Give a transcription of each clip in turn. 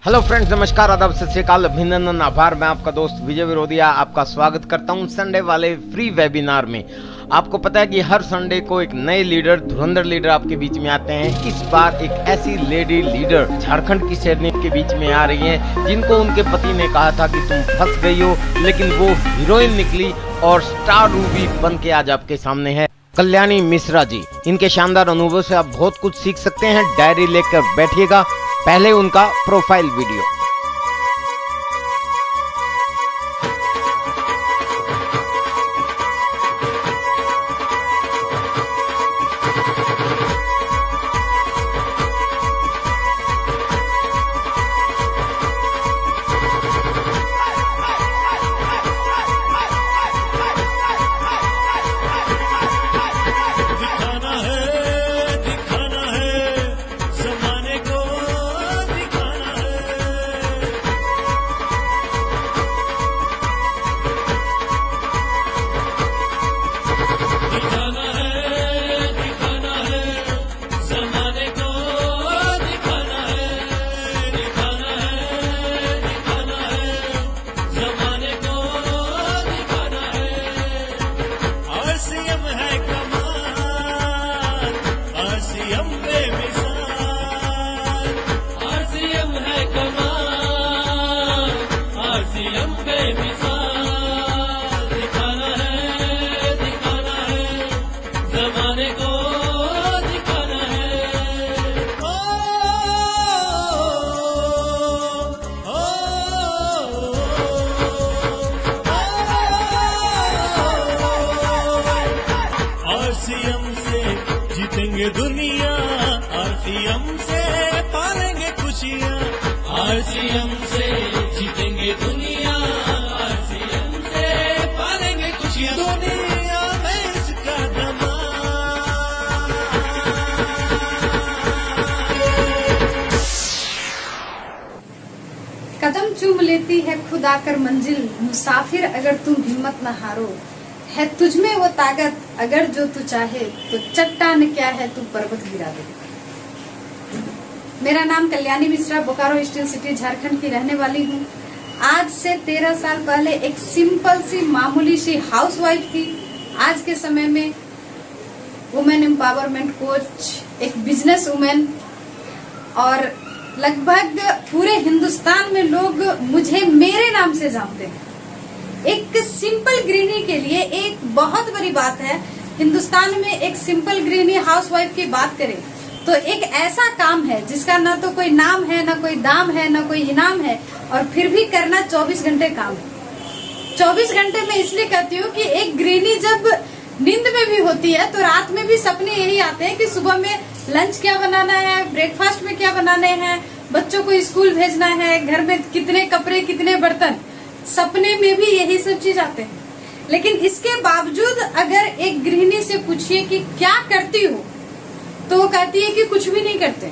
Hello friends, नमस्कार, आदाब, सत श्री अकाल, अभिनंदन, आभार। मैं आपका दोस्त विजय विरोधिया आपका स्वागत करता हूं संडे वाले फ्री वेबिनार में। आपको पता है कि हर संडे को एक नए लीडर, धुरंधर लीडर आपके बीच में आते हैं। इस बार एक ऐसी लेडी लीडर झारखंड की शेरनी के बीच में आ रही है जिनको उनके पति ने कहा था कि तुम फंस गई हो, लेकिन वो हीरोइन निकली और स्टार रूबी बन के आज आपके सामने है। कल्याणी मिश्रा जी, इनके शानदार अनुभव से आप बहुत कुछ सीख सकते हैं। डायरी लेकर बैठिएगा। पहले उनका प्रोफाइल वीडियो। आरसीएम से जीतेंगे दुनिया, आरसीएम से पालेंगे खुशियाँ, आरसीएम से जीतेंगे दुनिया, आरसीएम से पालेंगे खुशियाँ। दुनिया में इसका कदम चूम लेती है खुद आकर मंजिल, मुसाफिर अगर तुम हिम्मत न हारो, है तुझमें वो ताकत अगर जो तू चाहे, तो चट्टान क्या है तू पर्वत गिरा दे। मेरा नाम कल्याणी मिश्रा, बोकारो स्टील सिटी झारखंड की रहने वाली हूँ। आज से 13 साल पहले एक सिंपल सी मामूली सी हाउसवाइफ थी। आज के समय में वुमेन एम्पावरमेंट कोच, एक बिजनेस वुमेन, और लगभग पूरे हिंदुस्तान में लोग मुझे मेरे नाम से जानते हैं। एक सिंपल गृहिणी के लिए एक बहुत बड़ी बात है। हिंदुस्तान में एक सिंपल गृहिणी हाउसवाइफ की बात करें तो एक ऐसा काम है जिसका ना तो कोई नाम है, ना कोई दाम है, ना कोई इनाम है, और फिर भी करना 24 घंटे काम है। 24 घंटे में इसलिए कहती हूँ कि एक गृहिणी जब नींद में भी होती है तो रात में भी सपने यही आते हैं कि सुबह में लंच क्या बनाना है, ब्रेकफास्ट में क्या बनाने हैं, बच्चों को स्कूल भेजना है, घर में कितने कपड़े, कितने बर्तन। सपने में भी यही सब चीज आते हैं। लेकिन इसके बावजूद अगर एक गृहिणी से पूछिए कि क्या करती हो, तो वो कहती है कि कुछ भी नहीं करते।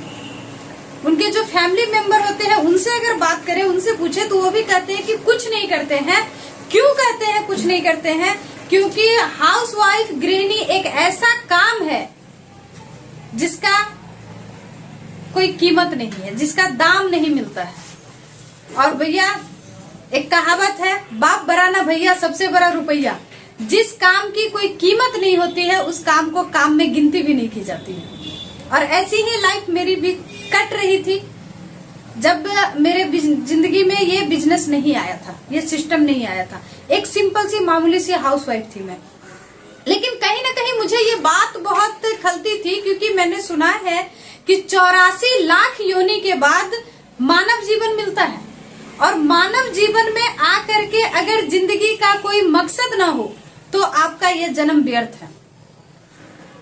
उनके जो फैमिली मेंबर होते हैं उनसे अगर बात करें, उनसे पूछे, तो वो भी कहते हैं कि कुछ नहीं करते हैं। क्यों कहते हैं कुछ नहीं करते हैं? क्योंकि हाउसवाइफ गृहिणी एक ऐसा काम है जिसका कोई कीमत नहीं है, जिसका दाम नहीं मिलता है। और भैया, एक कहावत है, बाप बड़ा ना भैया, सबसे बड़ा रुपया। जिस काम की कोई कीमत नहीं होती है उस काम को काम में गिनती भी नहीं की जाती है। और ऐसी ही लाइफ मेरी भी कट रही थी जब मेरे जिंदगी में ये बिजनेस नहीं आया था, ये सिस्टम नहीं आया था। एक सिंपल सी मामूली सी हाउसवाइफ थी मैं। लेकिन कहीं ना कहीं मुझे ये बात बहुत खलती थी, क्योंकि मैंने सुना है कि 84 लाख योनि के बाद मानव जीवन मिलता है, और मानव जीवन में आकर के अगर जिंदगी का कोई मकसद ना हो तो आपका ये जन्म व्यर्थ है।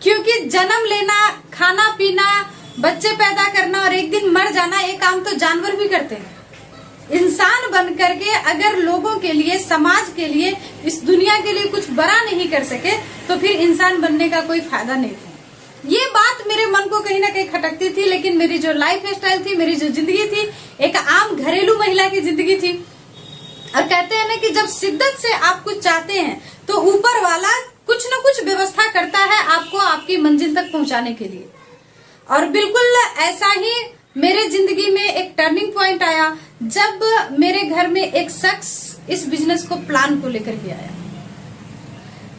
क्योंकि जन्म लेना, खाना पीना, बच्चे पैदा करना और एक दिन मर जाना, ये काम तो जानवर भी करते हैं। इंसान बन करके अगर लोगों के लिए, समाज के लिए, इस दुनिया के लिए कुछ बड़ा नहीं कर सके तो फिर इंसान बनने का कोई फायदा नहीं था। ये बात मेरे मन को कहीं ना कहीं खटकती थी। लेकिन मेरी जो लाइफ स्टाइल थी, मेरी जो जिंदगी थी, एक आम घरेलू महिला की जिंदगी थी। और कहते हैं ना कि जब शिद्दत से आप कुछ चाहते हैं तो ऊपर वाला कुछ न कुछ व्यवस्था करता है आपको आपकी मंजिल तक पहुंचाने के लिए। और बिल्कुल ऐसा ही मेरे जिंदगी में एक टर्निंग पॉइंट आया जब मेरे घर में एक शख्स इस बिजनेस को प्लान को लेकर के आया।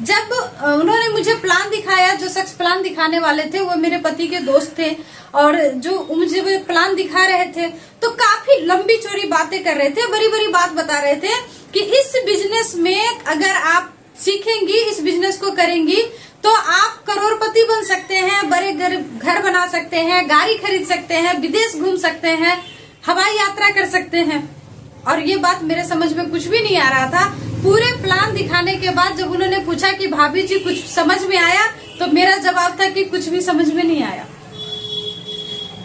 जब उन्होंने मुझे प्लान दिखाया, जो शख्स प्लान दिखाने वाले थे वो मेरे पति के दोस्त थे, और जो मुझे प्लान दिखा रहे थे तो काफी लंबी चौड़ी बातें कर रहे थे, बड़ी बड़ी बात बता रहे थे कि इस बिजनेस में अगर आप सीखेंगी, इस बिजनेस को करेंगी तो आप करोड़पति बन सकते हैं, बड़े घर बना सकते हैं, गाड़ी खरीद सकते हैं, विदेश घूम सकते हैं, हवाई यात्रा कर सकते हैं। और ये बात मेरे समझ में कुछ भी नहीं आ रहा था। पूरे प्लान दिखाने के बाद जब उन्होंने पूछा कि भाभी जी कुछ समझ में आया, तो मेरा जवाब था कि कुछ भी समझ में नहीं आया,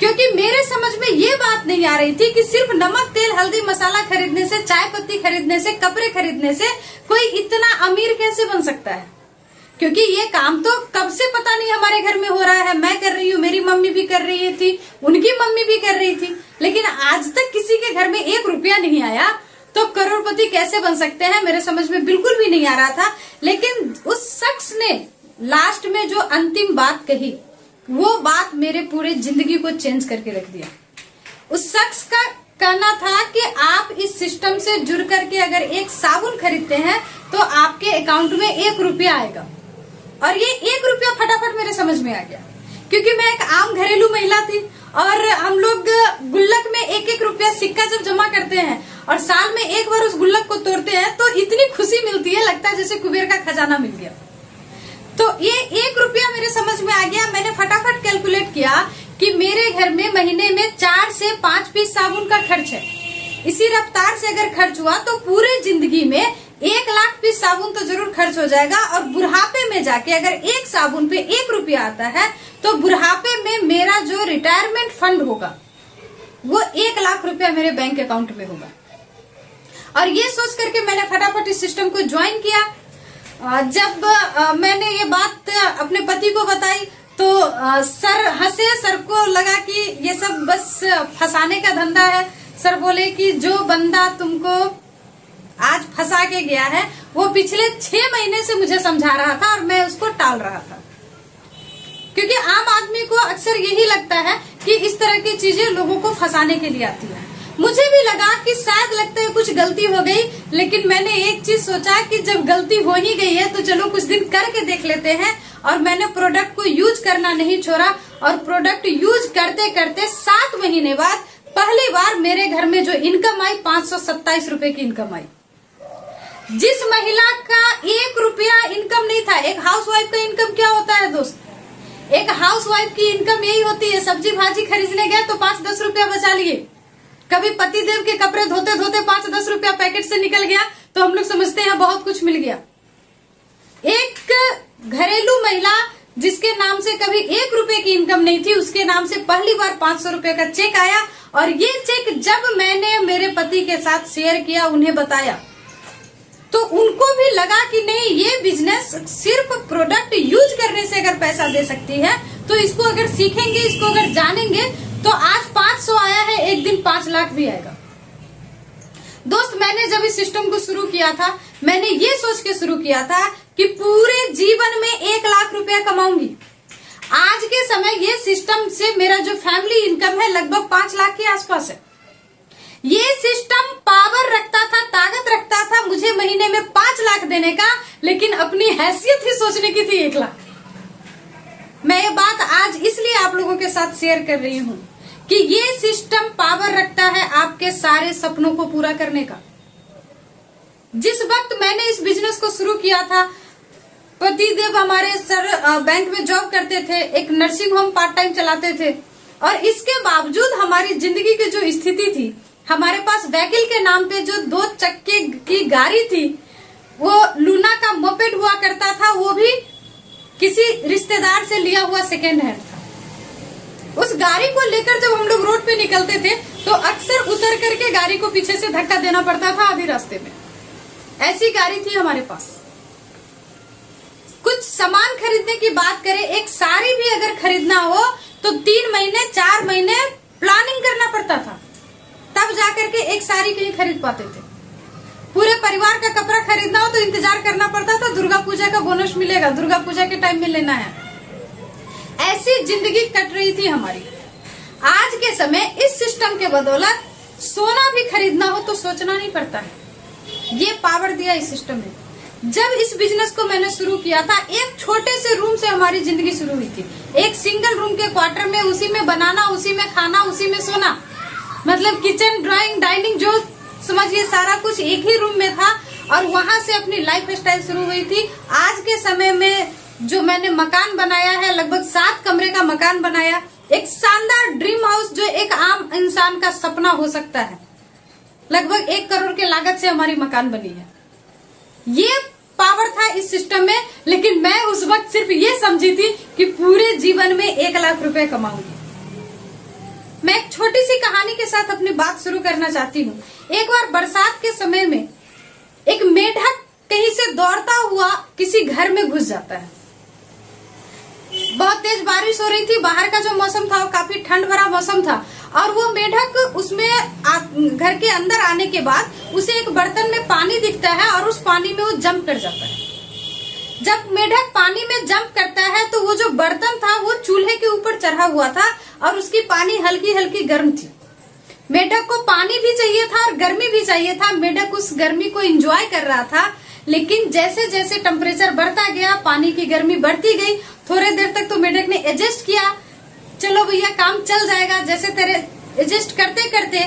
क्योंकि मेरे समझ में ये बात नहीं आ रही थी कि सिर्फ नमक, तेल, हल्दी, मसाला खरीदने से, चाय पत्ती खरीदने से, कपड़े खरीदने से कोई इतना अमीर कैसे बन सकता है। क्योंकि ये काम तो कब से पता नहीं हमारे घर में हो रहा है, मैं कर रही हूँ, मेरी मम्मी भी कर रही थी, उनकी मम्मी भी कर रही थी, लेकिन आज तक किसी के घर में 1 रुपया नहीं आया। तो करोड़पति कैसे बन सकते हैं, मेरे समझ में बिल्कुल भी नहीं आ रहा था। लेकिन उस शख्स ने लास्ट में जो अंतिम बात कही, वो बात मेरे पूरे जिंदगी को चेंज करके रख दिया। उस शख्स का कहना था कि आप इस सिस्टम से जुड़ करके अगर एक साबुन खरीदते हैं तो आपके अकाउंट में 1 रुपया आएगा। और ये 1 रुपया फटाफट मेरे समझ में आ गया, क्योंकि मैं एक आम घरेलू महिला थी और हम लोग गुल्लक में 1-1 रुपया सिक्का जब जमा करते हैं और साल में एक बार उस गुल्लक को तोड़ते हैं तो इतनी खुशी मिलती है, लगता है जैसे कुबेर का खजाना मिल गया। तो ये 1 रुपया मेरे समझ में आ गया। मैंने फटाफट कैलकुलेट किया कि मेरे घर में महीने में 4 से 5 पीस साबुन का खर्च है। इसी रफ्तार से अगर खर्च हुआ तो पूरे जिंदगी में 1 लाख पीस साबुन तो जरूर खर्च हो जाएगा। और बुढ़ापे में जाके अगर एक साबुन पे 1 रुपया आता है तो बुढ़ापे में मेरा जो रिटायरमेंट फंड होगा वो 1 लाख रुपया मेरे बैंक अकाउंट में होगा। और ये सोच करके मैंने फटाफट इस सिस्टम को ज्वाइन किया। जब मैंने ये बात अपने पति को बताई तो सर हंसे, सर को लगा कि ये सब बस फंसाने का धंधा है। सर बोले कि जो बंदा तुमको आज फंसा के गया है वो पिछले 6 महीने से मुझे समझा रहा था और मैं उसको टाल रहा था, क्योंकि आम आदमी को अक्सर यही लगता है कि इस तरह की चीजें लोगों को फंसाने के लिए आती है। मुझे भी लगा कि शायद लगता है कुछ गलती हो गई, लेकिन मैंने एक चीज सोचा कि जब गलती हो ही गई है तो चलो कुछ दिन करके देख लेते हैं। और मैंने प्रोडक्ट को यूज करना नहीं छोड़ा और प्रोडक्ट यूज करते करते 7 महीने बाद पहली बार मेरे घर में जो इनकम आई 527 रुपए की इनकम आई। जिस महिला का 1 रुपया इनकम नहीं था। एक हाउसवाइफ का इनकम क्या होता है दोस्त? एक हाउसवाइफ की इनकम यही होती है, सब्जी भाजी खरीदने गए तो 5-10 रुपया बचा लिए। कभी पतिदेव के कपड़े धोते धोते 5-10 रुपया पैकेट से निकल गया तो हम लोग समझते हैं बहुत कुछ मिल गया। एक घरेलू महिला जिसके नाम से कभी 1 रुपए की इनकम नहीं थी, उसके नाम से पहली बार 500 रुपए का चेक आया। और ये चेक जब मैंने मेरे पति के साथ शेयर किया, उन्हें बताया, तो उनको भी लगा कि नहीं, ये बिजनेस सिर्फ प्रोडक्ट यूज करने से अगर पैसा दे सकती है तो इसको अगर सीखेंगे, इसको अगर जानेंगे तो आज 500 आया है, एक दिन 5 लाख भी आएगा। दोस्त, मैंने जब इस सिस्टम को शुरू किया था, मैंने ये सोच के शुरू किया था कि पूरे जीवन में 1 लाख रुपया कमाऊंगी। आज के समय ये सिस्टम से मेरा जो फैमिली इनकम है लगभग 5 लाख के आसपास है। ये सिस्टम पावर रखता था, ताकत रखता था मुझे महीने में 5 लाख देने का, लेकिन अपनी हैसियत ही सोचने की थी 1 लाख। मैं ये बात आज इसलिए आप लोगों के साथ शेयर कर रही हूँ कि ये सिस्टम पावर रखता है आपके सारे सपनों को पूरा करने का। जिस वक्त मैंने इस बिजनेस को शुरू किया था, पतिदेव हमारे सर बैंक में जॉब करते थे, एक नर्सिंग होम पार्ट टाइम चलाते थे, और इसके बावजूद हमारी जिंदगी की जो स्थिति थी, हमारे पास व्हीकल के नाम पे जो 2 चक्के की गाड़ी थी, वो लूना का मोपेड हुआ करता था, वो भी किसी रिश्तेदार से लिया हुआ सेकेंड हैंड था। उस गाड़ी को लेकर जब हम लोग रोड पे निकलते थे तो अक्सर उतर करके गाड़ी को पीछे से धक्का देना पड़ता था आधी रास्ते में। ऐसी गाड़ी थी हमारे पास। कुछ सामान खरीदने की बात करें, एक साड़ी भी अगर खरीदना हो तो 3 महीने 4 महीने प्लानिंग करना पड़ता था, तब जाकर के एक साड़ी कहीं खरीद पाते थे। पूरे परिवार का कपड़ा खरीदना हो तो इंतजार करना पड़ता था, दुर्गा पूजा का बोनस मिलेगा, दुर्गा पूजा के टाइम में लेना है। ऐसी जिंदगी कट रही थी हमारी। आज के समय इस सिस्टम के बदौलत सोना भी खरीदना हो तो सोचना नहीं पड़ता है। ये पावर दिया इस सिस्टम ने। जब इस बिजनेस को मैंने शुरू किया था, एक छोटे से रूम से हमारी जिंदगी शुरू हुई थी। एक सिंगल रूम के क्वार्टर में, उसी में बनाना, उसी में खाना, उसी में सोना, मतलब किचन, ड्राइंग, डाइनिंग, जो समझिए सारा कुछ एक ही रूम में था। और वहां से अपनी लाइफ स्टाइल शुरू हुई थी। आज के समय में जो मैंने मकान बनाया है, लगभग 7 कमरे का मकान बनाया, एक शानदार ड्रीम हाउस जो एक आम इंसान का सपना हो सकता है। लगभग 1 करोड़ के लागत से हमारी मकान बनी है। ये पावर था इस सिस्टम में। लेकिन मैं उस वक्त सिर्फ ये समझी थी कि पूरे जीवन में 1 लाख रुपए कमाऊंगी। मैं एक छोटी सी कहानी के साथ अपनी बात शुरू करना चाहती हूँ। एक बार बरसात के समय में एक मेढक कहीं से दौड़ता हुआ किसी घर में घुस जाता है। बहुत तेज बारिश हो रही थी, बाहर का जो मौसम था वो काफी ठंड भरा मौसम था। और वो मेढक उसमें घर के अंदर आने के बाद उसे एक बर्तन में पानी दिखता है और उस पानी में वो जंप कर जाता है। जब मेढक पानी में जंप करता है तो वो जो बर्तन था वो चूल्हे के ऊपर चढ़ा हुआ था और उसकी पानी हल्की हल्की गर्म थी। मेढक को पानी भी चाहिए था और गर्मी भी चाहिए था। मेढक उस गर्मी को एंजॉय कर रहा था। लेकिन जैसे जैसे टेम्परेचर बढ़ता गया, पानी की गर्मी बढ़ती गई। थोड़े देर तक तो मेढक ने एडजस्ट किया, चलो भैया काम चल जाएगा जैसे तेरे। एडजस्ट करते करते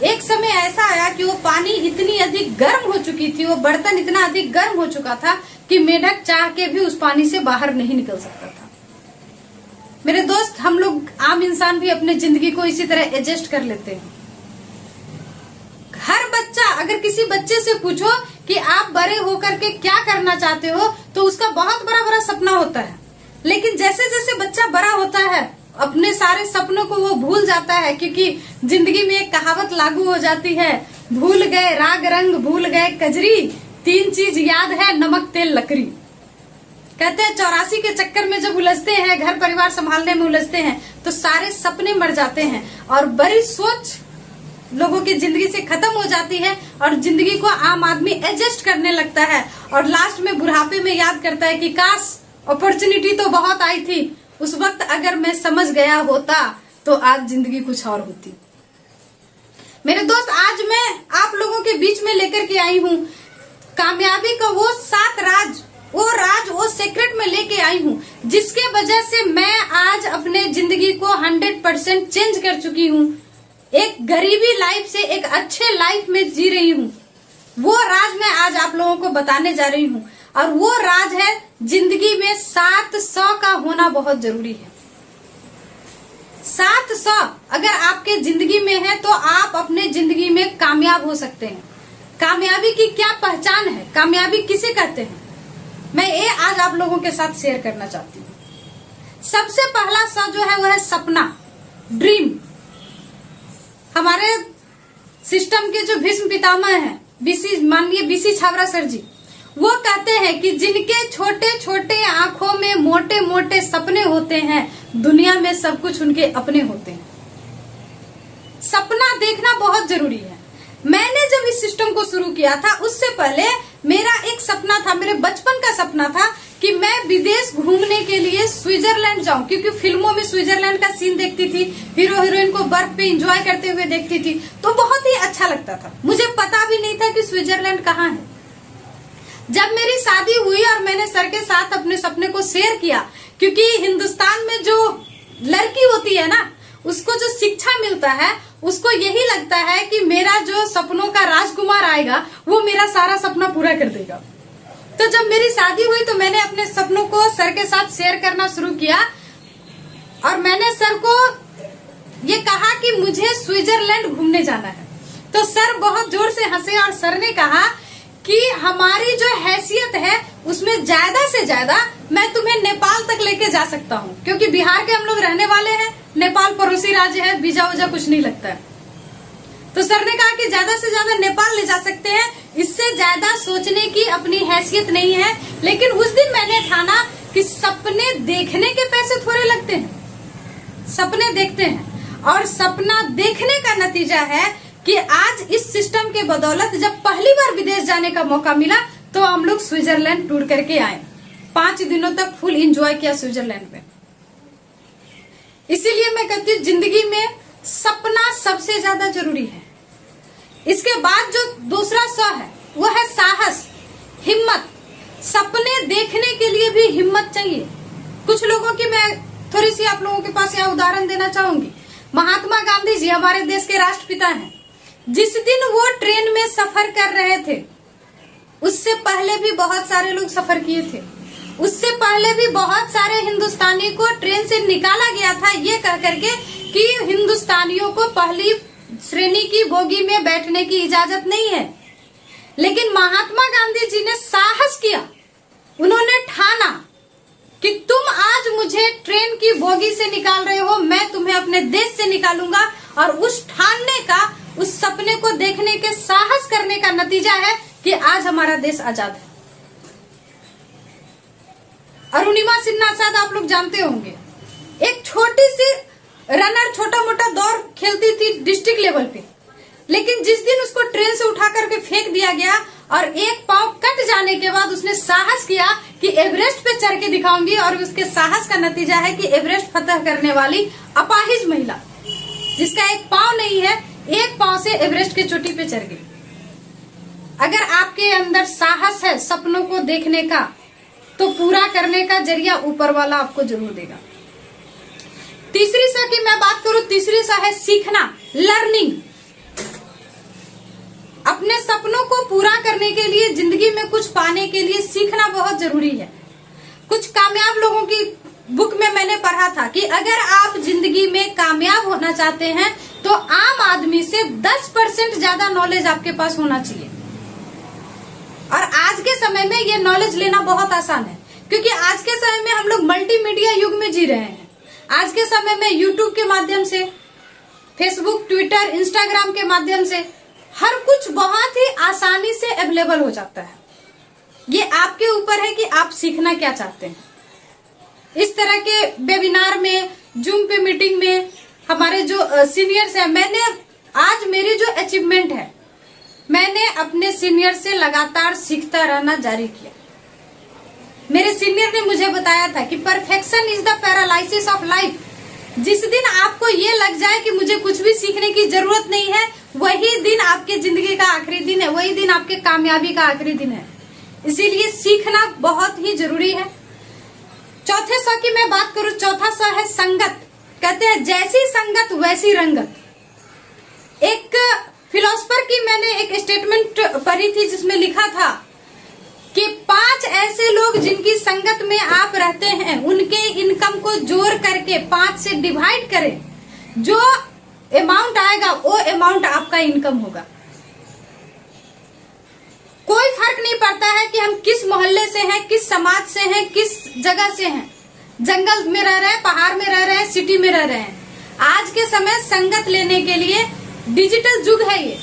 एक समय ऐसा आया कि वो पानी इतनी अधिक गर्म हो चुकी थी, वो बर्तन इतना अधिक गर्म हो चुका था कि मेढक चाह के भी उस पानी से बाहर नहीं निकल सकता था। मेरे दोस्त, हम लोग आम इंसान भी अपने जिंदगी को इसी तरह एडजस्ट कर लेते हैं। हर बच्चा, अगर किसी बच्चे से पूछो कि आप बड़े होकर के क्या करना चाहते हो, तो उसका बहुत बड़ा बड़ा सपना होता है। लेकिन जैसे जैसे बच्चा बड़ा होता है, अपने सारे सपनों को वो भूल जाता है, क्योंकि जिंदगी में एक कहावत लागू हो जाती है, भूल गए राग रंग, भूल गए कजरी, 3 चीज याद है, नमक तेल लकड़ी। कहते हैं 84 के चक्कर में जब उलझते हैं, घर परिवार संभालने में उलझते हैं, तो सारे सपने मर जाते हैं और बड़ी सोच लोगों की जिंदगी से खत्म हो जाती है और जिंदगी को आम आदमी एडजस्ट करने लगता है। और लास्ट में बुढ़ापे में याद करता है कि काश अपॉर्चुनिटी तो बहुत आई थी, उस वक्त अगर मैं समझ गया होता तो आज जिंदगी कुछ और होती। मेरे दोस्त, आज मैं आप लोगों के बीच में लेकर के आई हूँ कामयाबी का वो 7 राज, वो सीक्रेट में लेके आई हूँ, जिसके वजह से मैं आज अपने जिंदगी को 100% चेंज कर चुकी हूँ। एक गरीबी लाइफ से एक अच्छे लाइफ में जी रही हूँ। वो राज मैं आज आप लोगों को बताने जा रही हूँ। और वो राज है, जिंदगी में 700 का होना बहुत जरूरी है। 700 अगर आपके जिंदगी में है तो आप अपने जिंदगी में कामयाब हो सकते हैं। कामयाबी की क्या पहचान है, कामयाबी किसे कहते हैं, मैं ये आज आप लोगों के साथ शेयर करना चाहती हूँ। सबसे पहला सा जो है वो है सपना, ड्रीम। हमारे सिस्टम के जो भीष्म पितामह हैं, माननीय बीसी छाबड़ा सर जी, वो कहते हैं कि जिनके छोटे छोटे आंखों में मोटे मोटे सपने होते हैं, दुनिया में सब कुछ उनके अपने होते हैं। सपना देखना बहुत जरूरी है। मैंने जब इस सिस्टम को शुरू किया था, उससे पहले मेरा एक सपना था, मेरे बचपन का सपना था कि मैं विदेश घूमने के लिए स्विट्जरलैंड जाऊं, क्योंकि फिल्मों में स्विट्जरलैंड का सीन देखती थी, हीरो हीरोइन को बर्फ पे एंजॉय करते हुए देखती थी, तो बहुत ही अच्छा लगता था। मुझे पता भी नहीं था कि स्विट्जरलैंड कहाँ है। जब मेरी शादी हुई और मैंने सर के साथ अपने सपने को शेयर किया, क्योंकि हिंदुस्तान में जो लड़की होती है ना, उसको जो शिक्षा मिलता है, उसको यही लगता है कि मेरा जो सपनों का राजकुमार आएगा वो मेरा सारा सपना पूरा कर देगा। तो जब मेरी शादी हुई तो मैंने अपने सपनों को सर के साथ शेयर करना शुरू किया और मैंने सर को ये कहा कि मुझे स्विट्जरलैंड घूमने जाना है। तो सर बहुत जोर से हंसे और सर ने कहा कि हमारी जो हैसियत है उसमें ज्यादा से ज्यादा मैं तुम्हें नेपाल तक लेके जा सकता हूँ, क्योंकि बिहार के हम लोग रहने वाले हैं, नेपाल पड़ोसी राज्य है, वीजा वूजा कुछ नहीं लगता है। तो सर ने कहा कि ज्यादा से ज्यादा नेपाल ले जा सकते हैं, इससे ज्यादा सोचने की अपनी हैसियत नहीं है। लेकिन उस दिन मैंने ठाना कि सपने देखने के पैसे थोड़े लगते हैं, सपने देखते हैं। और सपना देखने का नतीजा है कि आज इस सिस्टम के बदौलत जब पहली बार विदेश जाने का मौका मिला तो हम लोग स्विट्जरलैंड टूर करके आए। 5 दिनों तक फुल एंजॉय किया स्विट्जरलैंड में। इसीलिए मैं कहती हूँ जिंदगी में सपना सबसे ज्यादा जरूरी है। इसके बाद जो दूसरा स है वो है साहस, हिम्मत। सपने देखने के लिए भी हिम्मत चाहिए। कुछ लोगों की मैं थोड़ी सी आप लोगों के पास यहाँ उदाहरण देना चाहूंगी। महात्मा गांधी जी हमारे देश के राष्ट्रपिता हैं। जिस दिन वो ट्रेन में सफर कर रहे थे, उससे पहले भी बहुत सारे लोग सफर किए थे। उससे पहले भी बहुत सारे हिंदुस्तानी को ट्रेन से निकाला गया था ये कह करके कि हिंदुस्तानियों को पहली श्रेणी की बोगी में बैठने की इजाजत नहीं है। लेकिन महात्मा गांधी जी ने साहस किया, उन्होंने ठाना कि तुम आज मुझे ट्रेन की बोगी से निकाल रहे हो, मैं तुम्हें अपने देश से निकालूंगा। और उस ठानने का, उस सपने को देखने के साहस करने का नतीजा है कि आज हमारा देश आजाद है। अरुणिमा सिन्हा शायद आप लोग जानते होंगे, एक छोटी सी रनर, छोटा मोटा दौड़ खेलती थी डिस्ट्रिक्ट लेवल पे। लेकिन जिस दिन उसको ट्रेन से उठा करके फेंक दिया गया और एक पांव कट जाने के बाद उसने साहस किया कि एवरेस्ट पे चढ़ के दिखाऊंगी, और उसके साहस का नतीजा है कि एवरेस्ट फतह करने वाली अपाहिज महिला, जिसका एक पांव नहीं है, एक पांव से एवरेस्ट की चोटी पे चढ़ गई। अगर आपके अंदर साहस है सपनों को देखने का, तो पूरा करने का जरिया ऊपर वाला आपको जरूर देगा। तीसरी सा की मैं बात करूं, तीसरी सा है सीखना, लर्निंग। अपने सपनों को पूरा करने के लिए, जिंदगी में कुछ पाने के लिए सीखना बहुत जरूरी है। कुछ कामयाब लोगों की बुक में मैंने पढ़ा था कि अगर आप जिंदगी में कामयाब होना चाहते हैं तो आम आदमी से 10% ज्यादा नॉलेज आपके पास होना चाहिए। और आज के समय में ये नॉलेज लेना बहुत आसान है, क्योंकि आज के समय में हम लोग मल्टीमीडिया युग में जी रहे हैं। आज के समय में यूट्यूब के माध्यम से, फेसबुक, ट्विटर, इंस्टाग्राम के माध्यम से हर कुछ बहुत ही आसानी से अवेलेबल हो जाता है। ये आपके ऊपर है कि आप सीखना क्या चाहते हैं। इस तरह के वेबिनार में, जूम पे मीटिंग में हमारे जो सीनियर्स हैं, मैंने आज मेरी जो अचीवमेंट है, मैंने अपने सीनियर से लगातार सीखता रहना जारी किया। मेरे सीनियर ने मुझे बताया था कि perfection is the paralysis of life. जिस दिन आपको ये लग जाए कि मुझे कुछ भी सीखने की जरूरत नहीं है, वही दिन आपके जिंदगी का आखिरी दिन है, वही दिन आपके कामयाबी का आखिरी दिन है। इसीलिए सीखना बहुत ही जरूरी है। चौथे सा की मैं बात करूं, चौथा सा है संगत। कहते हैं जैसी संगत वैसी रंगत। एक फिलोसफर की मैंने एक स्टेटमेंट पढ़ी थी जिसमें लिखा था कि 5 ऐसे लोग जिनकी संगत में आप रहते हैं, उनके इनकम को जोड़ करके 5 से डिवाइड करें, जो अमाउंट आएगा वो अमाउंट आपका इनकम होगा। कोई फर्क नहीं पड़ता है कि हम किस मोहल्ले से हैं, किस समाज से हैं, किस जगह से हैं, जंगल में रह रहे हैं, पहाड़ में रह रहे हैं, सिटी में रह रहे हैं। आज के समय संगत लेने के लिए डिजिटल युग है ये।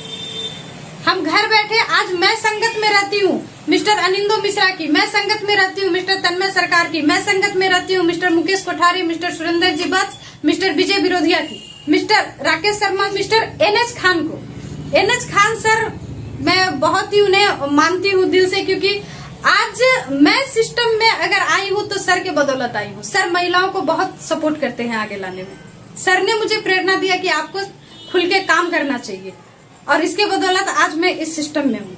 हम घर बैठे, आज मैं संगत में रहती हूँ मिस्टर अनिंदो मिश्रा की, मैं संगत में रहती हूँ मिस्टर तन्मय सरकार की, मैं संगत में रहती हूँ मिस्टर मुकेश कोठारी, मिस्टर सुरेंद्र जी बत्स, मिस्टर विजय बिरोधिया की, mister Rakesh Sharma, mister NH Khan को। NH खान सर, मैं बहुत ही उन्हें मानती हूँ दिल से, क्योंकि आज मैं सिस्टम में अगर आई हूँ तो सर के बदौलत आई हूँ। सर महिलाओं को बहुत सपोर्ट करते हैं आगे लाने में। सर ने मुझे प्रेरणा दिया कि आपको खुल के काम करना चाहिए, और इसके बदौलत आज मैं इस सिस्टम में हूँ।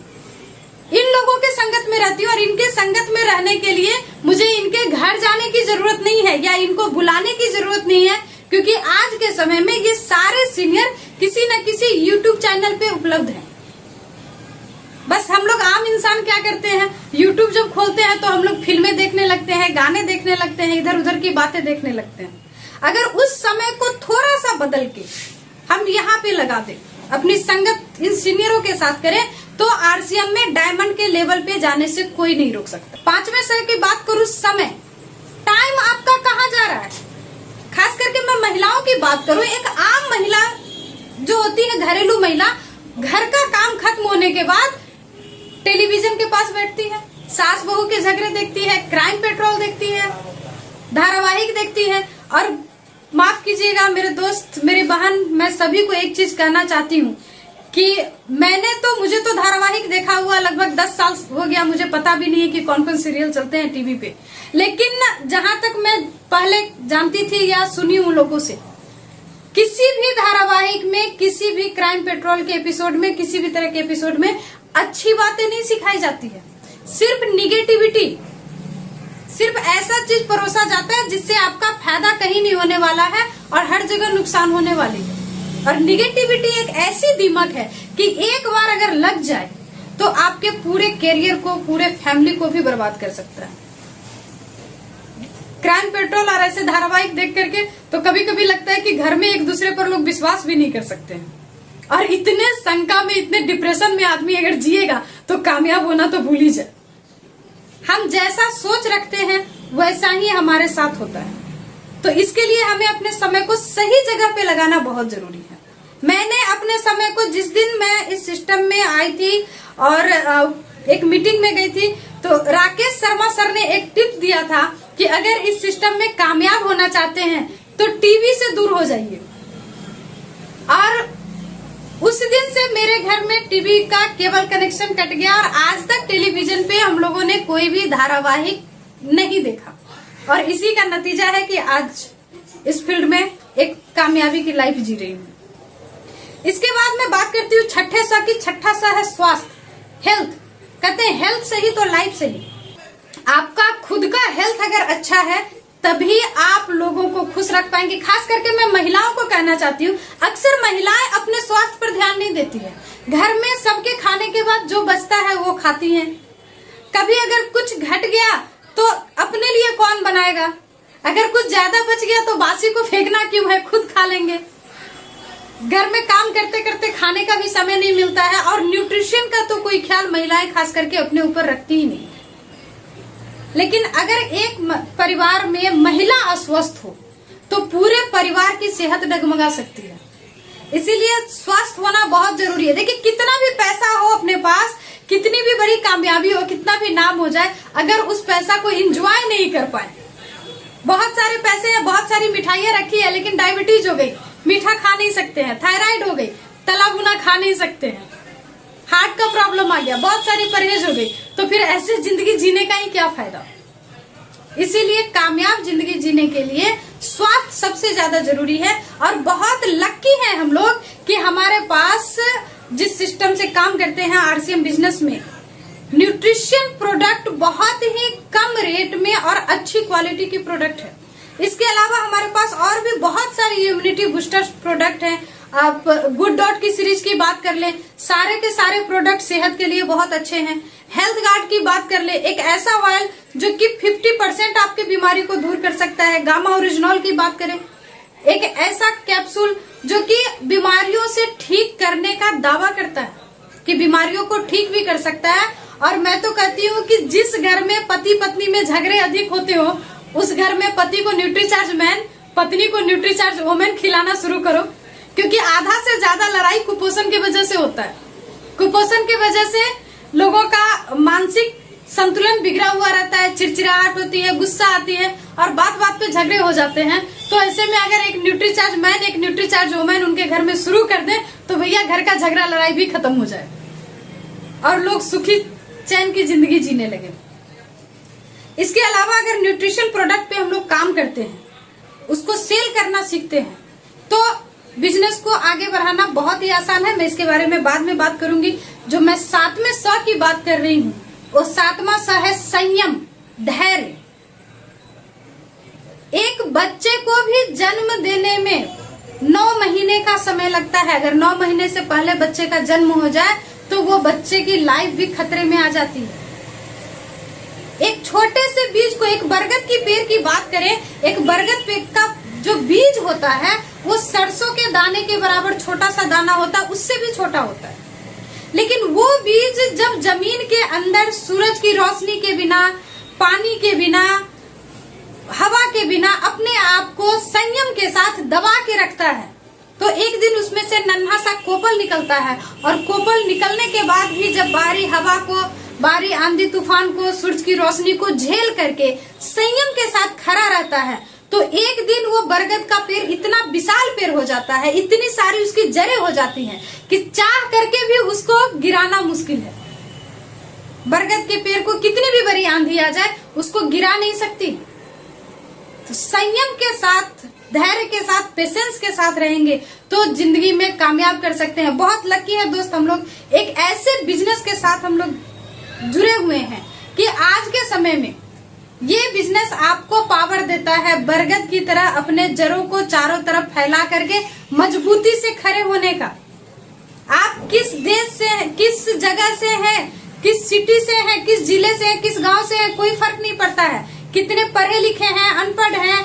इन लोगों के संगत में रहती हूँ, और इनके संगत में रहने के लिए मुझे इनके घर जाने की जरूरत नहीं है या इनको बुलाने की जरूरत नहीं है, क्योंकि आज के समय में ये सारे सीनियर किसी न किसी यूट्यूब चैनल पे उपलब्ध हैं। बस हम लोग आम इंसान क्या करते हैं, यूट्यूब जब खोलते हैं तो हम लोग फिल्में देखने लगते हैं, गाने देखने लगते हैं, इधर उधर की बातें देखने लगते हैं। अगर उस समय को थोड़ा सा बदल के हम यहाँ पे लगा दें, अपनी संगत इन सीनियरों के साथ करें, तो RCM में डायमंड के लेवल पे जाने से कोई नहीं रोक सकता। 5वें सर की बात करूं, समय, टाइम आपका कहाँ जा रहा है। खास करके मैं महिलाओं की बात करूं, एक आम महिला जो होती है, घरेलू महिला, घर का काम खत्म होने के बाद टेलीविजन के पास बैठती है, सास बहू के झगड़े देखती है, क्राइम पेट्रोल देखती है, धारावाहिक देखती है। और माफ कीजिएगा मेरे दोस्त, मेरी बहन, मैं सभी को एक चीज कहना चाहती हूँ कि मुझे तो धारावाहिक देखा हुआ लगभग 10 साल हो गया, मुझे पता भी नहीं है कि कौन कौन सीरियल चलते हैं टीवी पे। लेकिन जहां तक मैं पहले जानती थी या सुनी उन लोगों से, किसी भी धारावाहिक में, किसी भी क्राइम पेट्रोल के एपिसोड में, किसी भी तरह के एपिसोड में अच्छी बातें नहीं सिखाई जाती है, सिर्फ निगेटिविटी, सिर्फ ऐसा चीज परोसा जाता है जिससे आपका फायदा कहीं नहीं होने वाला है और हर जगह नुकसान होने वाली है। और निगेटिविटी एक ऐसी दिमाग है कि एक बार अगर लग जाए तो आपके पूरे कैरियर को, पूरे फैमिली को भी बर्बाद कर सकता है। क्राइम पेट्रोल और ऐसे धारावाहिक देख करके तो कभी कभी लगता है कि घर में एक दूसरे पर लोग विश्वास भी नहीं कर सकते हैं। और इतने शंका में, इतने डिप्रेशन में आदमी अगर जिएगा तो कामयाब होना तो भूल ही जाए। हम जैसा सोच रखते हैं वैसा ही हमारे साथ होता है। तो इसके लिए हमें अपने समय को सही जगह पे लगाना बहुत जरूरी है। मैंने अपने समय को, जिस दिन मैं इस सिस्टम में आई थी और एक मीटिंग में गई थी, तो राकेश शर्मा सर ने एक टिप दिया था कि अगर इस सिस्टम में कामयाब होना चाहते हैं तो टीवी से दूर हो जाइए। और उस दिन से मेरे घर में टीवी का केबल कनेक्शन कट गया और आज तक टेलीविजन पे हम लोगों ने कोई भी धारावाहिक नहीं देखा। और इसी का नतीजा है कि आज इस फील्ड में एक कामयाबी की लाइफ जी रही हूँ। इसके बाद मैं बात करती हूँ छठे सा की। छठा सा है स्वास्थ्य, हेल्थ। कहते हैं हेल्थ सही तो लाइफ सही। आपका खुद का हेल्थ अगर अच्छा है तभी आप लोगों को खुश रख पाएंगे। खास करके मैं महिलाओं को कहना चाहती हूँ, अक्सर महिलाएं अपने स्वास्थ्य पर ध्यान नहीं देती है। घर में सबके खाने के बाद जो बचता है वो खाती हैं। कभी अगर कुछ घट गया तो अपने लिए कौन बनाएगा? अगर कुछ ज्यादा बच गया तो बासी को फेंकना क्यों है, खुद खा लेंगे। घर में काम करते करते खाने का भी समय नहीं मिलता है और न्यूट्रिशन का तो कोई ख्याल महिलाएं खास करके अपने ऊपर रखती ही नहीं। लेकिन अगर एक परिवार में महिला अस्वस्थ हो तो पूरे परिवार की सेहत डगमगा सकती है। इसीलिए स्वास्थ्य होना बहुत जरूरी है। देखिए, कितना भी पैसा हो अपने पास, कितनी भी बड़ी कामयाबी हो, कितना भी नाम हो जाए, अगर उस पैसा को एंजॉय नहीं कर पाए, बहुत सारे पैसे हैं, बहुत सारी मिठाइयां रखी है, लेकिन डायबिटीज हो गई, मीठा खा नहीं सकते हैं, थायराइड हो गई, तला भुना खा नहीं सकते हैं, हार्ट का प्रॉब्लम आ गया, बहुत सारी परहेज हो गई, तो फिर ऐसे जिंदगी जीने का ही क्या फायदा। इसीलिए कामयाब जिंदगी जीने के लिए स्वास्थ्य सबसे ज्यादा जरूरी है। और बहुत लक्की है हम लोग कि हमारे पास जिस सिस्टम से काम करते हैं आरसीएम बिजनेस में, न्यूट्रिशन प्रोडक्ट बहुत ही कम रेट में और अच्छी क्वालिटी की प्रोडक्ट है। इसके अलावा हमारे पास और भी बहुत सारे इम्यूनिटी बूस्टर प्रोडक्ट हैं। आप गुड डॉट की सीरीज की बात कर ले, सारे के सारे प्रोडक्ट सेहत के लिए बहुत अच्छे हैं। हेल्थ गार्ड की बात कर ले, एक ऐसा ऑयल जो कि 50% आपकी बीमारी को दूर कर सकता है। गामा ओरिजिनल की बात करें, एक ऐसा कैप्सूल जो कि बीमारियों से ठीक करने का दावा करता है कि बीमारियों को ठीक भी कर सकता है। और मैं तो कहती हूँ कि जिस घर में पति पत्नी में झगड़े अधिक होते हो, उस घर में पति को न्यूट्रीचार्ज मैन, पत्नी को न्यूट्रीचार्ज वोमेन खिलाना शुरू करो, क्योंकि आधा से ज्यादा लड़ाई कुपोषण की वजह से होता है। कुपोषण की वजह से लोगों का मानसिक संतुलन बिगड़ा हुआ रहता है, चिड़चिड़ाहट होती है, गुस्सा आती है और बात बात पे झगड़े हो जाते हैं। तो ऐसे में अगर एक न्यूट्रीचार्ज मैन, एक न्यूट्रीचार्ज वोमेन उनके घर में शुरू कर दे तो भैया घर का झगड़ा लड़ाई भी खत्म हो जाए और लोग सुखी चैन की जिंदगी जीने लगे। इसके अलावा अगर न्यूट्रिशन प्रोडक्ट पे हम लोग काम करते हैं, उसको सेल करना सीखते हैं, तो बिजनेस को आगे बढ़ाना बहुत ही आसान है। मैं इसके बारे में बाद में बात करूंगी। जो मैं 7वें स की बात कर रही हूँ, वो 7वां स है संयम, धैर्य। एक बच्चे को भी जन्म देने में 9 महीने का समय लगता है। अगर 9 महीने से पहले बच्चे का जन्म हो जाए तो वो बच्चे की लाइफ भी खतरे में आ जाती है। एक छोटे से बीज को, एक बरगद की पेड़ की बात करें, एक बरगद पेड़ का जो बीज होता है वो सरसों के दाने के बराबर छोटा सा दाना होता है, उससे भी छोटा होता है। लेकिन वो बीज जब जमीन के अंदर सूरज की रोशनी के बिना, पानी के बिना, हवा के बिना अपने आप को संयम के साथ दबा के रखता है, तो एक दिन उसमें से नन्हा सा कोपल निकलता है। और कोपल निकलने के बाद भी जब बाहरी हवा को, बाहरी आंधी तूफान को, सूरज की रोशनी को झेल करके संयम के साथ खड़ा रहता है, तो एक दिन वो बरगद का पेड़ इतना विशाल पेड़ हो जाता है, इतनी सारी उसकी जड़ें हो जाती हैं कि चाह करके भी उसको गिराना मुश्किल है। बरगद के पेड़ को कितनी भी बड़ी आंधी आ जाए उसको गिरा नहीं सकती। तो संयम के साथ, धैर्य के साथ, पेशेंस के साथ रहेंगे तो जिंदगी में कामयाब कर सकते हैं। बहुत लकी है दोस्त, हम लोग एक ऐसे बिजनेस के साथ हम लोग जुड़े हुए हैं कि आज के समय में ये बिजनेस आपको पावर देता है बरगद की तरह अपने जड़ों को चारों तरफ फैला करके मजबूती से खड़े होने का। आप किस देश से हैं, किस जगह से हैं, किस सिटी से हैं, किस जिले से हैं, किस गांव से हैं, कोई फर्क नहीं पड़ता है। कितने पढ़े लिखे हैं, अनपढ़ हैं,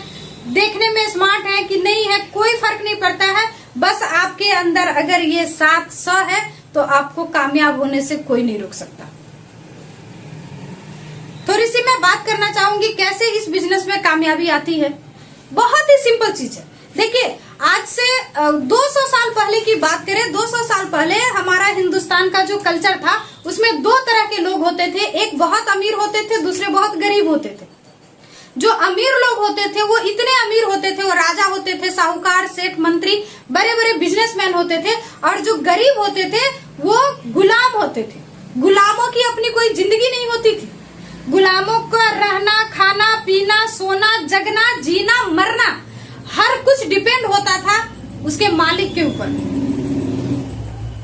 देखने में स्मार्ट हैं कि नहीं है, कोई फर्क नहीं पड़ता है। बस आपके अंदर अगर ये 700 है तो आपको कामयाब होने से कोई नहीं रोक सकता। थोड़ी सी मैं बात करना चाहूंगी कैसे इस बिजनेस में कामयाबी आती है। बहुत ही सिंपल चीज है। देखिए, आज से 200 साल पहले की बात करें, 200 साल पहले हमारा हिंदुस्तान का जो कल्चर था उसमें दो तरह के लोग होते थे। एक बहुत अमीर होते थे, दूसरे बहुत गरीब होते थे। जो अमीर लोग होते थे वो इतने अमीर होते थे, वो राजा होते थे, साहूकार, सेठ, मंत्री, बड़े बड़े बिजनेसमैन होते थे। और जो गरीब होते थे वो गुलाम होते थे। गुलामों की अपनी कोई जिंदगी नहीं होती थी। गुलामों का रहना, खाना, पीना, सोना, जगना, जीना, मरना, हर कुछ डिपेंड होता था उसके मालिक के ऊपर।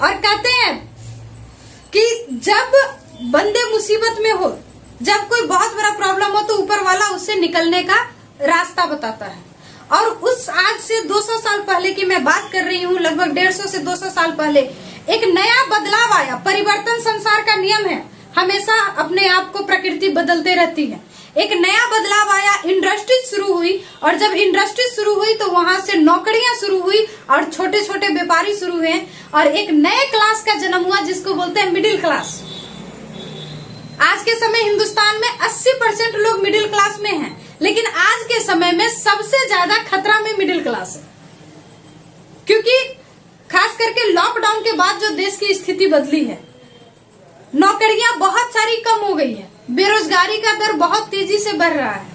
और कहते हैं कि जब बंदे मुसीबत में हो, जब कोई बहुत बड़ा प्रॉब्लम हो तो ऊपर वाला उससे निकलने का रास्ता बताता है। और उस आज से 200 साल पहले की मैं बात कर रही हूँ, लगभग 150 से 200 साल पहले एक नया बदलाव आया। परिवर्तन संसार का नियम है, हमेशा अपने आप को प्रकृति बदलते रहती है। एक नया बदलाव आया, इंडस्ट्री शुरू हुई। और जब इंडस्ट्री शुरू हुई तो वहां से नौकरियां शुरू हुई और छोटे छोटे व्यापारी शुरू हुए और एक नए क्लास का जन्म हुआ जिसको बोलते हैं मिडिल क्लास। आज के समय हिंदुस्तान में 80% लोग मिडिल क्लास में हैं, लेकिन आज के समय में सबसे ज्यादा खतरा में मिडिल क्लास है। क्योंकि खास करके लॉकडाउन के बाद जो देश की स्थिति बदली है, नौकरियां बहुत सारी कम हो गई है, बेरोजगारी का दर बहुत तेजी से बढ़ रहा है,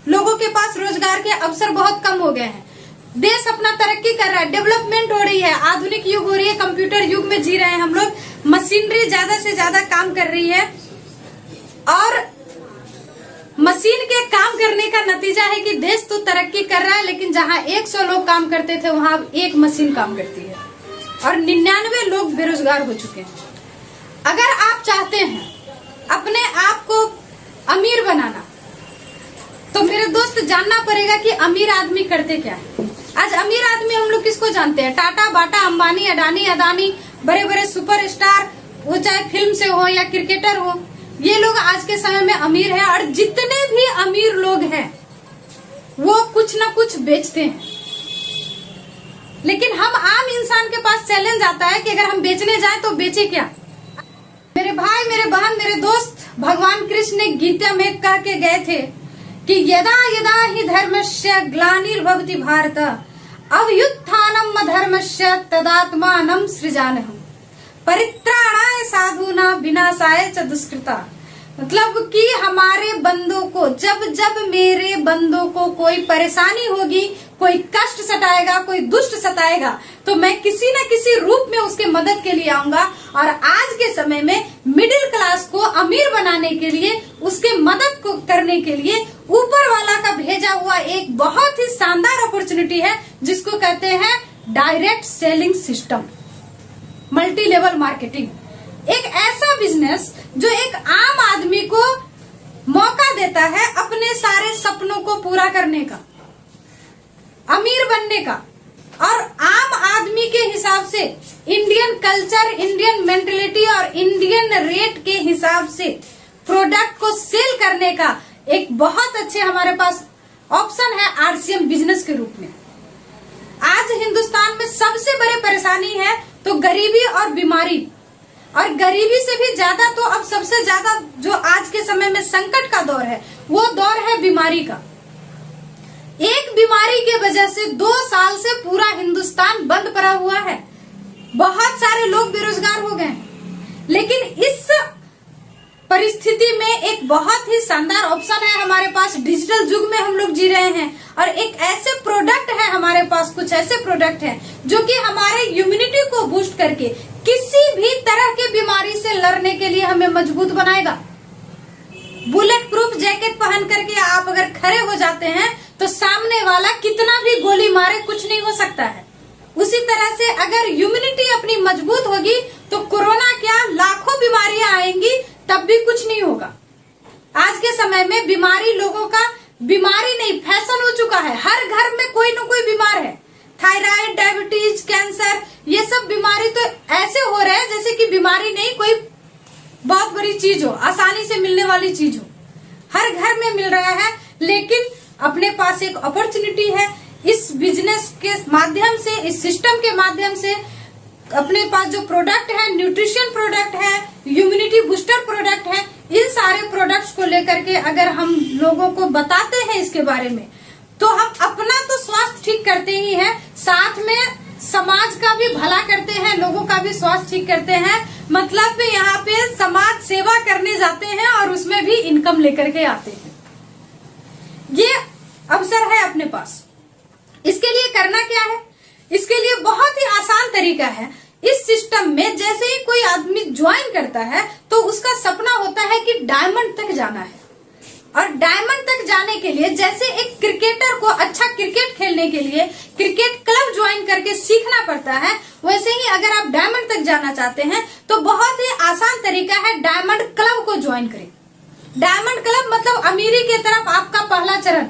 लोगों के पास रोजगार के अवसर बहुत कम हो गए हैं, देश अपना तरक्की कर रहा है, डेवलपमेंट हो रही है, आधुनिक युग हो रही है, कंप्यूटर युग में जी रहे हैं हम लोग, मशीनरी ज्यादा से ज्यादा काम कर रही है। और मशीन के काम करने का नतीजा है कि देश तो तरक्की कर रहा है, लेकिन जहां 100 लोग काम करते थे वहां अब एक मशीन काम करती है और 99 लोग बेरोजगार हो चुके हैं। अगर आप चाहते हैं अपने आप को अमीर बनाना तो मेरे दोस्त जानना पड़ेगा कि अमीर आदमी करते क्या है। आज अमीर आदमी हम लोग किसको जानते हैं? टाटा, बाटा, अंबानी, अडानी, अदानी, बड़े बड़े सुपरस्टार, वो चाहे फिल्म से हो या क्रिकेटर हो, ये लोग आज के समय में अमीर हैं। और जितने भी अमीर लोग हैं वो कुछ ना कुछ बेचते हैं। लेकिन हम आम इंसान के पास चैलेंज आता है कि अगर हम बेचने जाएं तो बेचे क्या? मेरे भाई, मेरे बहन, मेरे दोस्त, भगवान कृष्ण ने गीता में कह के गए थे कि यदा यदा ही धर्मस्य ग्लानिर्भवति भारत अभ्युत्थानम् अधर्मस्य तदात्मानं सृजाम्यहम् परित्राणाय साधूनां विनाशाय च दुष्कृता। मतलब कि हमारे बंदों को, जब जब मेरे बंदों को कोई परेशानी होगी, कोई कष्ट सताएगा, कोई दुष्ट सताएगा, तो मैं किसी न किसी रूप में उसके मदद के लिए आऊंगा। और आज के समय में मिडिल क्लास को अमीर बनाने के लिए, उसके मदद को करने के लिए ऊपर वाला का भेजा हुआ एक बहुत ही शानदार अपॉर्चुनिटी है जिसको कहते हैं direct selling system, multi level marketing. एक ऐसा बिजनेस जो एक आम आदमी को मौका देता है अपने सारे सपनों को पूरा करने का, अमीर बनने का, और आम आदमी के हिसाब से इंडियन कल्चर, इंडियन मेंटेलिटी और इंडियन रेट के हिसाब से प्रोडक्ट को सेल करने का एक बहुत अच्छे हमारे पास ऑप्शन है आरसीएम बिजनेस के रूप में। आज हिंदुस्तान में सबसे बड़ी परेशानी है तो गरीबी और बीमारी, और गरीबी से भी ज्यादा तो अब सबसे ज्यादा जो आज के समय में संकट का दौर है वो दौर है बीमारी का। एक बीमारी के वजह से 2 साल से पूरा हिंदुस्तान बंद पड़ा हुआ है, बहुत सारे लोग बेरोजगार हो गए हैं। लेकिन इस परिस्थिति में में एक बहुत ही शानदार ऑप्शन है हमारे पास। डिजिटल युग में हम लोग जी रहे हैं और एक ऐसे प्रोडक्ट है हमारे पास, कुछ ऐसे प्रोडक्ट हैं जो कि हमारे इम्यूनिटी को बूस्ट करके किसी भी तरह की बीमारी से लड़ने के लिए हमें मजबूत बनाएगा। बुलेट प्रूफ जैकेट पहन करके आप अगर खड़े हो जाते हैं तो सामने वाला कितना भी गोली मारे कुछ नहीं हो सकता है। उसी तरह से अगर इम्यूनिटी अपनी मजबूत होगी तो कोरोना क्या लाखों बीमारियां आएंगी तब भी कुछ नहीं होगा। आज के समय में बीमारी लोगों का बीमारी नहीं फैशन हो चुका है। हर घर में कोई न कोई बीमार है। थायराइड, डायबिटीज, कैंसर, ये सब बीमारी तो ऐसे हो रहे हैं जैसे कि बीमारी नहीं कोई बहुत बड़ी चीज हो, आसानी से मिलने वाली चीज हो। हर घर में मिल रहा है, लेकिन अपने पास एक अपॉर्चुनिटी है। इस बिजनेस के माध्यम से, इस सिस्टम के माध्यम से अपने पास जो प्रोडक्ट है, न्यूट्रिशन प्रोडक्ट है, इम्यूनिटी बूस्टर प्रोडक्ट है, इन सारे प्रोडक्ट्स को लेकर के अगर हम लोगों को बताते हैं इसके बारे में, तो हम अपना तो स्वास्थ्य ठीक करते ही हैं, साथ में समाज का भी भला करते हैं, लोगों का भी स्वास्थ्य ठीक करते हैं। मतलब में यहाँ पे समाज सेवा करने जाते हैं और उसमें भी इनकम लेकर के आते हैं। ये अवसर है अपने पास। इसके लिए करना क्या है? इसके लिए बहुत ही आसान तरीका है। इस सिस्टम में जैसे ही कोई आदमी ज्वाइन करता है तो उसका सपना होता है कि डायमंड तक जाना है। और डायमंड तक जाने के लिए जैसे एक क्रिकेटर को अच्छा क्रिकेट खेलने के लिए क्रिकेट क्लब ज्वाइन करके सीखना पड़ता है, वैसे ही अगर आप डायमंड तक जाना चाहते हैं तो बहुत ही आसान तरीका है, डायमंड क्लब को ज्वाइन करें। डायमंड क्लब मतलब अमीरी की तरफ आपका पहला चरण।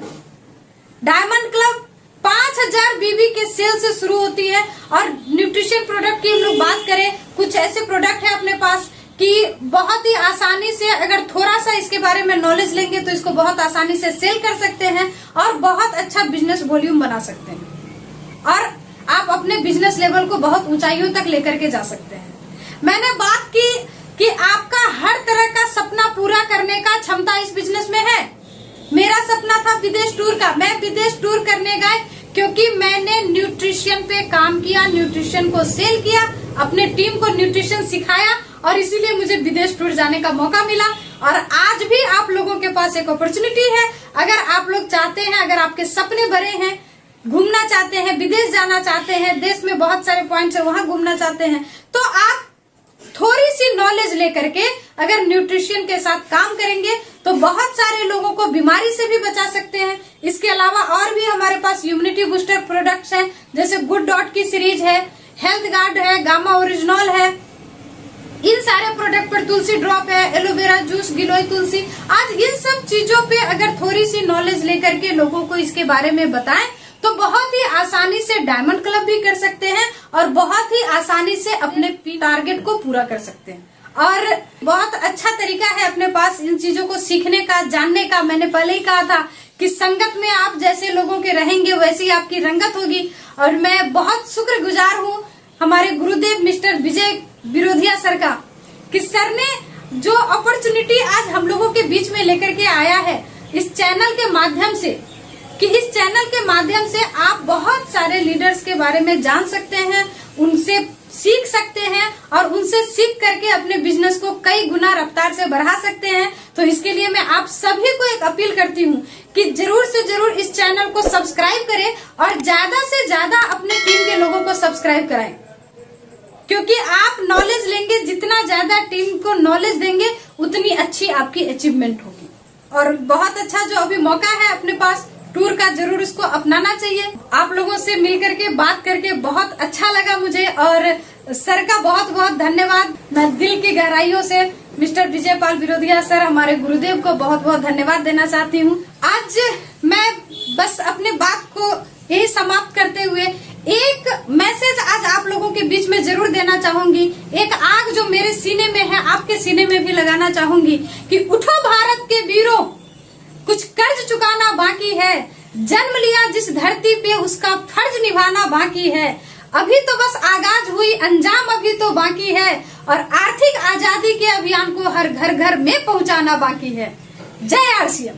डायमंड क्लब 5000 बीबी के सेल से शुरू होती है। और न्यूट्रिशन प्रोडक्ट की हम लोग बात करें, कुछ ऐसे प्रोडक्ट है अपने पास कि बहुत ही आसानी से अगर थोड़ा सा इसके बारे में नॉलेज लेंगे तो इसको बहुत आसानी से सेल कर सकते हैं और बहुत अच्छा बिजनेस वॉल्यूम बना सकते हैं और आप अपने बिजनेस लेवल को बहुत ऊंचाइयों तक लेकर के जा सकते हैं। मैंने बात की कि आपका हर तरह का सपना पूरा करने का क्षमता इस बिजनेस में है। मेरा सपना था विदेश टूर का। मैं विदेश टूर करने गए क्योंकि मैंने न्यूट्रिशन पे काम किया, न्यूट्रिशन को सेल किया, अपने टीम को न्यूट्रिशन सिखाया और इसीलिए मुझे विदेश टूर जाने का मौका मिला। और आज भी आप लोगों के पास एक अपॉर्चुनिटी है। अगर आप लोग चाहते हैं, अगर आपके सपने भरे हैं, घूमना चाहते हैं, विदेश जाना चाहते हैं, देश में बहुत सारे पॉइंट्स है वहां घूमना चाहते हैं, तो आप थोड़ी सी नॉलेज लेकर के अगर न्यूट्रिशन के साथ काम करेंगे तो बहुत सारे लोगों को बीमारी से भी बचा सकते हैं। इसके अलावा और भी हमारे पास इम्यूनिटी बूस्टर प्रोडक्ट्स हैं, जैसे गुड डॉट की सीरीज है, हेल्थ गार्ड है, गामा ओरिजिनल है। इन सारे प्रोडक्ट पर तुलसी ड्रॉप है, एलोवेरा जूस, गिलोय तुलसी। आज इन सब चीजों पे अगर थोड़ी सी नॉलेज लेकर के लोगों को इसके बारे में बताएं तो बहुत ही आसानी से डायमंड क्लब भी कर सकते हैं और बहुत ही आसानी से अपने टारगेट को पूरा कर सकते हैं। और बहुत अच्छा तरीका है अपने पास इन चीजों को सीखने का, जानने का। मैंने पहले ही कहा था कि संगत में आप जैसे लोगों के रहेंगे वैसी ही आपकी रंगत होगी। और मैं बहुत शुक्रगुजार हूँ हमारे गुरुदेव मिस्टर विजय बिरोधिया सर का, कि सर ने जो अपॉर्चुनिटी आज हम लोगों के बीच में लेकर के आया है इस चैनल के माध्यम से, कि इस चैनल के माध्यम से आप बहुत सारे लीडर्स के बारे में जान सकते हैं, उनसे सीख सकते हैं और उनसे सीख करके अपने बिजनेस को कई गुना रफ्तार से बढ़ा सकते हैं। तो इसके लिए मैं आप सभी को एक अपील करती हूँ कि जरूर से जरूर इस चैनल को सब्सक्राइब करें और ज्यादा से ज्यादा अपने टीम के लोगों को सब्सक्राइब कराएं, क्योंकि आप नॉलेज लेंगे, जितना ज्यादा टीम को नॉलेज देंगे उतनी अच्छी आपकी अचीवमेंट होगी। और बहुत अच्छा जो अभी मौका है अपने पास टूर का, जरूर इसको अपनाना चाहिए। आप लोगों से मिल करके बात करके बहुत अच्छा लगा मुझे और सर का बहुत बहुत धन्यवाद। मैं दिल की गहराइयों से मिस्टर विजय पाल बिरोधिया सर, हमारे गुरुदेव को बहुत बहुत धन्यवाद देना चाहती हूँ। आज मैं बस अपने बात को यही समाप्त करते हुए एक मैसेज आज आप लोगों के बीच में जरूर देना चाहूंगी। एक आग जो मेरे सीने में है आपके सीने में भी लगाना चाहूंगी कि उठो भारत के वीरों, कुछ कर्ज चुकाना बाकी है, जन्म लिया जिस धरती पे उसका फर्ज निभाना बाकी है। अभी तो बस आगाज हुई, अंजाम अभी तो बाकी है और आर्थिक आजादी के अभियान को हर घर घर में पहुंचाना बाकी है। जय आरसीएम।